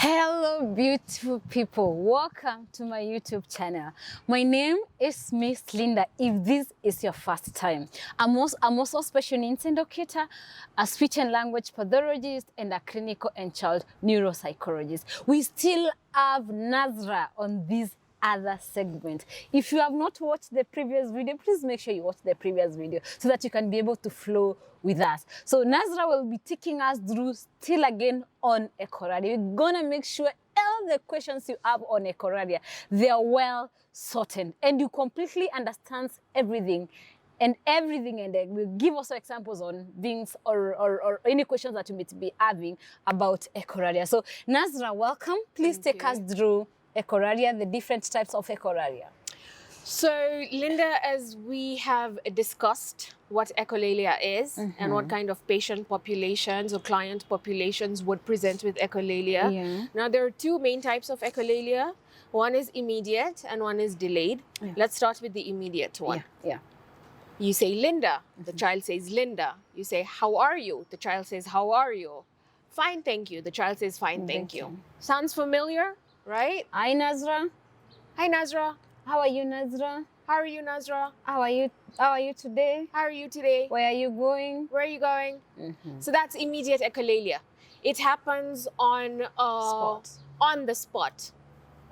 Hello, beautiful people. Welcome to my YouTube channel. My name is Miss Linda. If this is your first time, I'm also a special needs educator, a speech and language pathologist, and a clinical and child neuropsychologist. We still have Nazra on this other segment. If you have not watched the previous video, please make sure you watch the previous video so that you can be able to flow with us. So Nazra will be taking us through still again on echolalia. We're gonna make sure all the questions you have on echolalia, they are well sorted and you completely understand everything and we'll give also examples on things or any questions that you may be having about echolalia. So Nazra, welcome. Please take us through echolalia, the different types of echolalia. So, Linda, as we have discussed what echolalia is and what kind of patient populations or client populations would present with echolalia. Yeah. Now, there are two main types of echolalia. One is immediate and one is delayed. Yeah. Let's start with the immediate one. Yeah. You say Linda, the child says Linda. You say, how are you? The child says, how are you? Fine, thank you. The child says, fine, thank you. Sounds familiar, right? Hi, Nazra. Hi, Nazra. How are you, Nazra? How are you, Nazra? How are you today? How are you today? Where are you going? Where are you going? So that's immediate echolalia. It happens on the spot,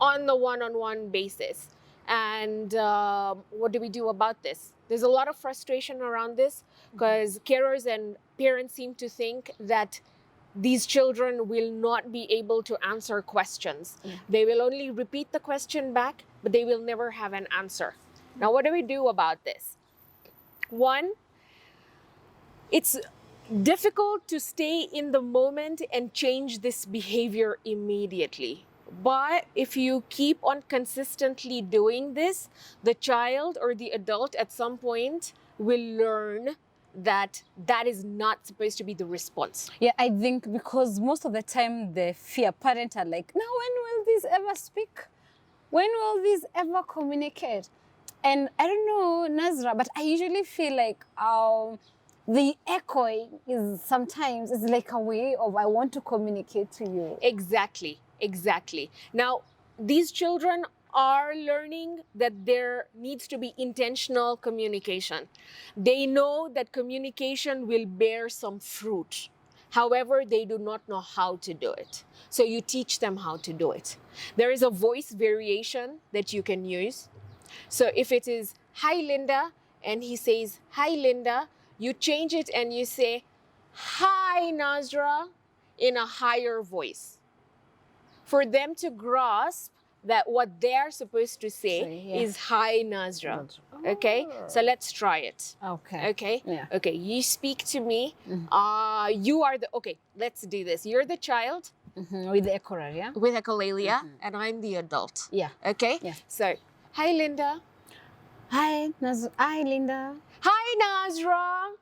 on the one-on-one basis. And what do we do about this? There's a lot of frustration around this because carers and parents seem to think that these children will not be able to answer questions. They will only repeat the question back, but they will never have an answer. Now, what do we do about this? One, it's difficult to stay in the moment and change this behavior immediately. But if you keep on consistently doing this, the child or the adult at some point will learn that is not supposed to be the response. Yeah, I think because most of the time the fear parents are like, now when will this ever speak? When will this ever communicate? And I don't know, Nazra, but I usually feel like the echoing is sometimes is like a way of I want to communicate to you. Exactly. Now, these children are learning that there needs to be intentional communication. They know that communication will bear some fruit. However, they do not know how to do it. So you teach them how to do it. There is a voice variation that you can use. So if it is, hi, Linda, and he says, hi, Linda, you change it and you say, hi, Nazra, in a higher voice. For them to grasp that what they're supposed to say is hi, Nazra. Okay, so let's try it. Okay. Yeah. Okay, you speak to me. You are the, okay, let's do this. You're the child. With the echolalia. With echolalia, and I'm the adult. Yeah. Okay? Yeah. So, hi, Linda. Hi, Nazra. Hi, Linda. Hi, Nazra.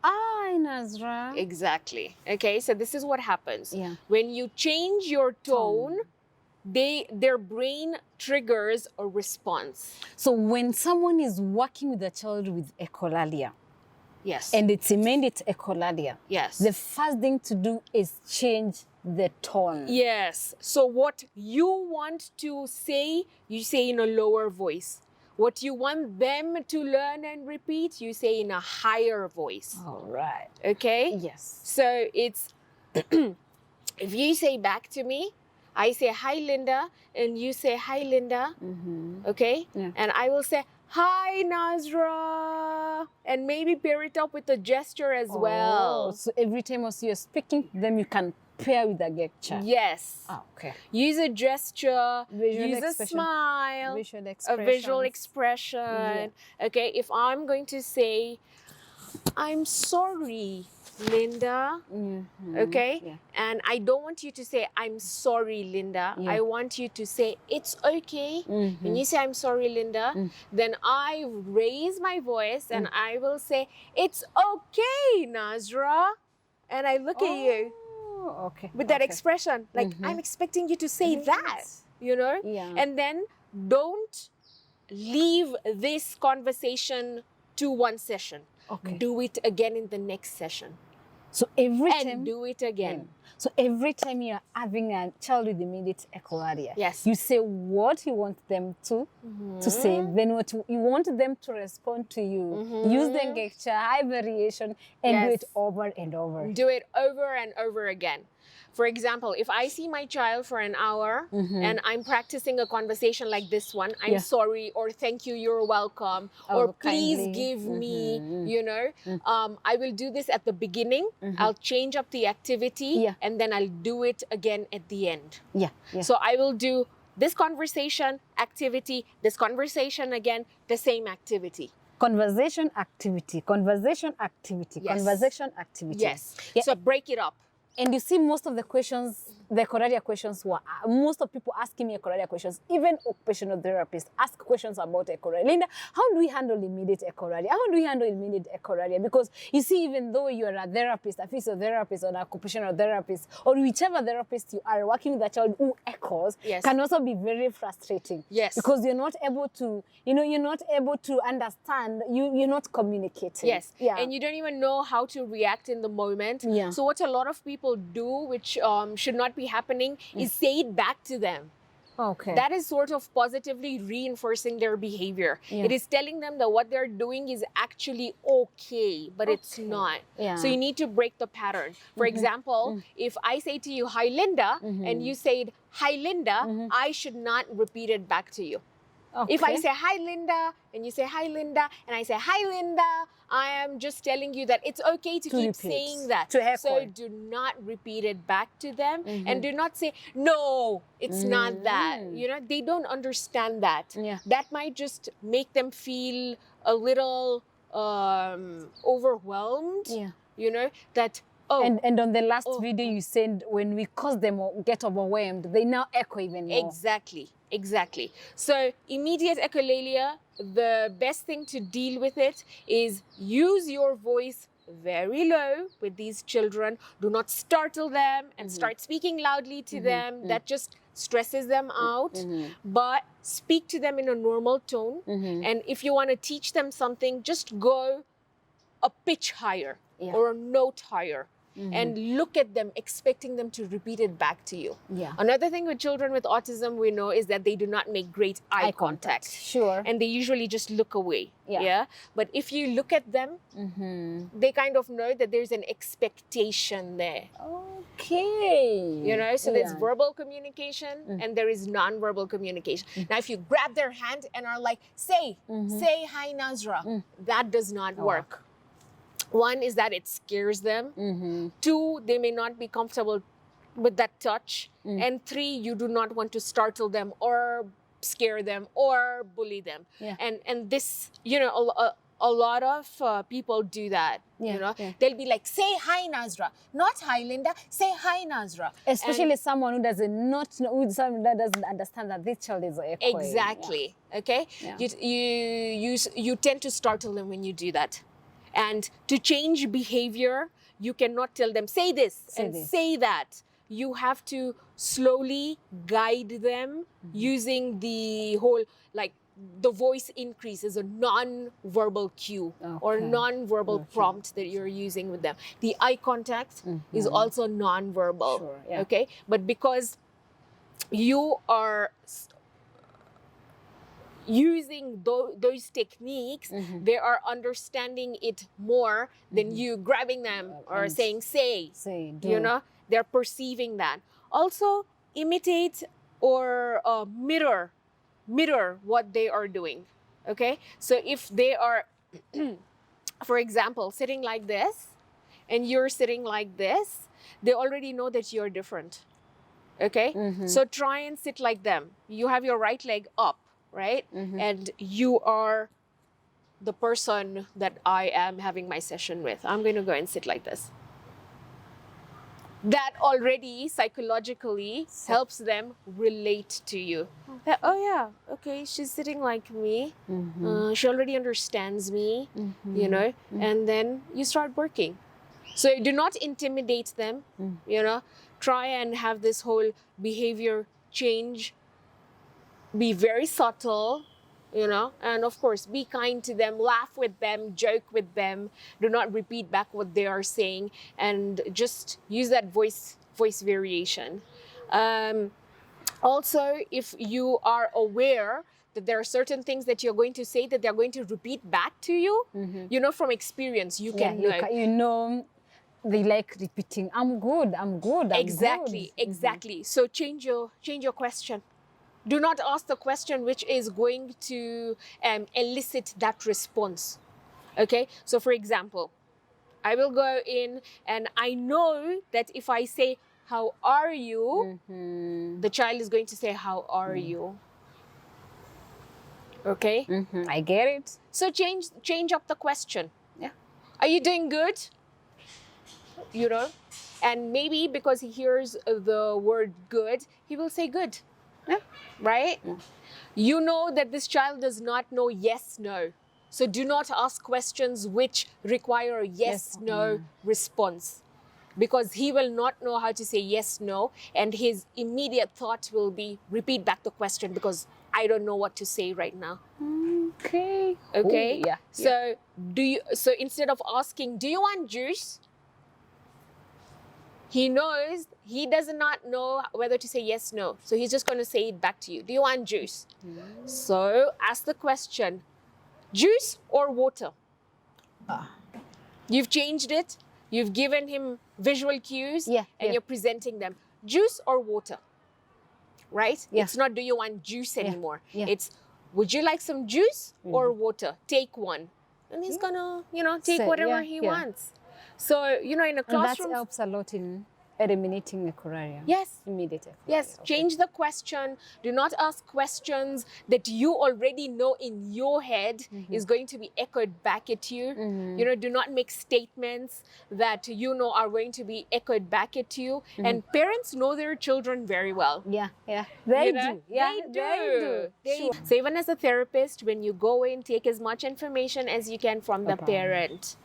Hi, Nazra. Exactly. Okay, so this is what happens. Yeah. When you change your tone, their brain triggers a response. So when someone is working with a child with echolalia, yes, and it's immediate echolalia, yes, the first thing to do is change the tone. Yes. So what you want to say, you say in a lower voice. What you want them to learn and repeat, you say in a higher voice. All right. Okay? Yes. So it's, if you say back to me, I say, hi, Linda, and you say, hi, Linda. Okay? Yeah. And I will say, hi, Nazra. And maybe pair it up with a gesture as well. So every time also you're speaking to them, you can pair with a gesture. Yes. Oh, okay. Use a gesture, Visual use expression. a smile, Visual a visual expression. Yeah. Okay, if I'm going to say, I'm sorry, Linda, okay? Yeah. And I don't want you to say, I'm sorry, Linda. Yeah. I want you to say, it's okay. When you say, I'm sorry, Linda, then I raise my voice and I will say, it's okay, Nazra. And I look at you. Okay. With that expression, like I'm expecting you to say that, you know? Yeah. And then don't leave this conversation to one session. Okay. Do it again in the next session. So every and time do it again. So every time you're having a child with immediate echolalia, Yes. you say what you want them to say, then what you want them to respond to you. Use the gesture, high variation, and do it over and over. Do it over and over again. For example, if I see my child for an hour and I'm practicing a conversation like this one, I'm sorry, or thank you, you're welcome, or please kindly. give me, you know, I will do this at the beginning. I'll change up the activity and then I'll do it again at the end. So I will do this conversation, activity, this conversation again, the same activity. Conversation, activity, conversation, activity, conversation, activity. Yes. So break it up. And you see, most of the questions, the echolalia questions were, most of people asking me echolalia questions, even occupational therapists ask questions about echolalia. Linda, how do we handle immediate echolalia? How do we handle immediate echolalia? Because you see, even though you're a therapist, a physiotherapist, or an occupational therapist, or whichever therapist you are, working with a child who echoes can also be very frustrating. Because you're not able to, you know, you're not able to understand, you're not communicating. And you don't even know how to react in the moment. So what a lot of people do, which should not be happening, is say it back to them. That is sort of positively reinforcing their behavior. It is telling them that what they're doing is actually okay, but it's not. So you need to break the pattern. For example, if I say to you, hi Linda, and you said, hi Linda, I should not repeat it back to you. If I say, hi Linda, and you say, hi Linda, and I say, hi Linda, I am just telling you that it's okay to keep saying that. So do not repeat it back to them and do not say, no, it's not that. You know, they don't understand that. That might just make them feel a little overwhelmed, you know, that, and on the last video you said, when we cause them or get overwhelmed, they now echo even more. Exactly. So immediate echolalia, the best thing to deal with it is use your voice very low with these children. Do not startle them and start speaking loudly to them. That just stresses them out. But speak to them in a normal tone. And if you want to teach them something, just go a pitch higher or a note higher. And look at them, expecting them to repeat it back to you. Another thing with children with autism we know is that they do not make great eye contact. And they usually just look away. But if you look at them, they kind of know that there's an expectation there. You know, so there's verbal communication and there is non-verbal communication. Now, if you grab their hand and are like, say hi Nazra, that does not work. One is that it scares them. Two, they may not be comfortable with that touch. And three, you do not want to startle them or scare them or bully them. And this, you know, a lot of people do that. You know, they'll be like, say hi Nazra, not hi Linda, say hi Nazra. Especially someone who doesn't someone that doesn't understand that this child is echoing. Exactly. Okay. You tend to startle them when you do that. And to change behavior, you cannot tell them, say this and say that. You have to slowly guide them using the whole, like, the voice increase is a non-verbal cue or non-verbal prompt that you're using with them. The eye contact is also non-verbal. Okay? But because you are using those techniques, they are understanding it more than you grabbing them or saying, say, you know, they're perceiving that. Also, imitate or mirror what they are doing. Okay? So if they are, for example, sitting like this, and you're sitting like this, they already know that you're different. Okay? So try and sit like them. You have your right leg up, right? And you are the person that I am having my session with. I'm going to go and sit like this. That already psychologically helps them relate to you. That, oh yeah, okay, she's sitting like me. She already understands me, you know, and then you start working. So do not intimidate them, you know. Try and have this whole behavior change. Be very subtle, you know, and of course, be kind to them, laugh with them, joke with them. Do not repeat back what they are saying, and just use that voice variation. Also, if you are aware that there are certain things that you're going to say that they're going to repeat back to you, you know, from experience, you can know. You know, they like repeating, I'm good, I'm good, I'm Exactly, good. exactly. So change your question. Do not ask the question which is going to elicit that response. Okay, so for example, I will go in and I know that if I say, how are you? The child is going to say, how are you? Okay? I get it. So change up the question. Yeah. Are you doing good? You know? And maybe because he hears the word good, he will say good. Yeah. Right? Yeah. You know that this child does not know yes, no. So do not ask questions which require a yes, no response, because he will not know how to say yes, no, and his immediate thought will be repeat back the question because I don't know what to say right now. Okay. Okay. Ooh, yeah. So so instead of asking, do you want juice? He knows he does not know whether to say yes, no. So he's just going to say it back to you. Do you want juice? So ask the question, juice or water? You've changed it. You've given him visual cues and you're presenting them. Juice or water? Right? Yeah. It's not, do you want juice anymore? Yeah. It's, would you like some juice or water? Take one. And he's gonna, you know, take whatever he wants. So, you know, in a classroom. And that helps a lot in eliminating echolalia. Yes. Immediate echolalia. Yes. Okay. Change the question. Do not ask questions that you already know in your head is going to be echoed back at you. You know, do not make statements that you know are going to be echoed back at you. And parents know their children very well. Yeah, yeah. They do. Yeah, they do. So even as a therapist, when you go in, take as much information as you can from the parent.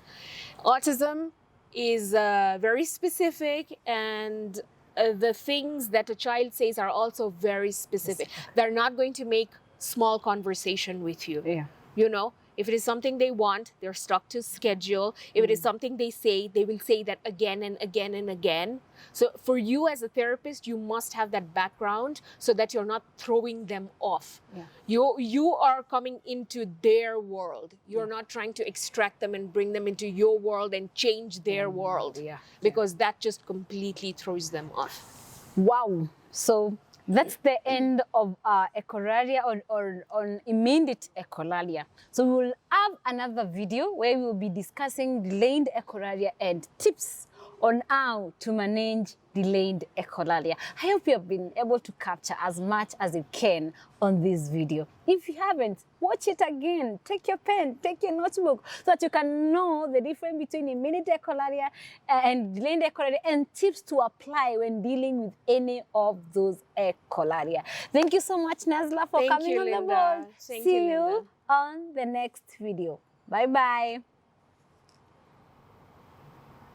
Autism is very specific, and the things that a child says are also very specific. They're not going to make small conversation with you. Yeah. You know, if it is something they want, they're stuck to schedule. If it is something they say, they will say that again and again and again. So for you as a therapist, you must have that background so that you're not throwing them off. Yeah. You are coming into their world. You're not trying to extract them and bring them into your world and change their world. Yeah. Because that just completely throws them off. Wow. So that's the end of echolalia on immediate echolalia. So we will have another video where we will be discussing delayed echolalia and tips on how to manage delayed echolalia. I hope you have been able to capture as much as you can on this video. If you haven't, watch it again. Take your pen, take your notebook, so that you can know the difference between immediate echolalia and delayed echolalia and tips to apply when dealing with any of those echolalia. Thank you so much, Nazla, for coming on the board. See you on the next video. Bye-bye.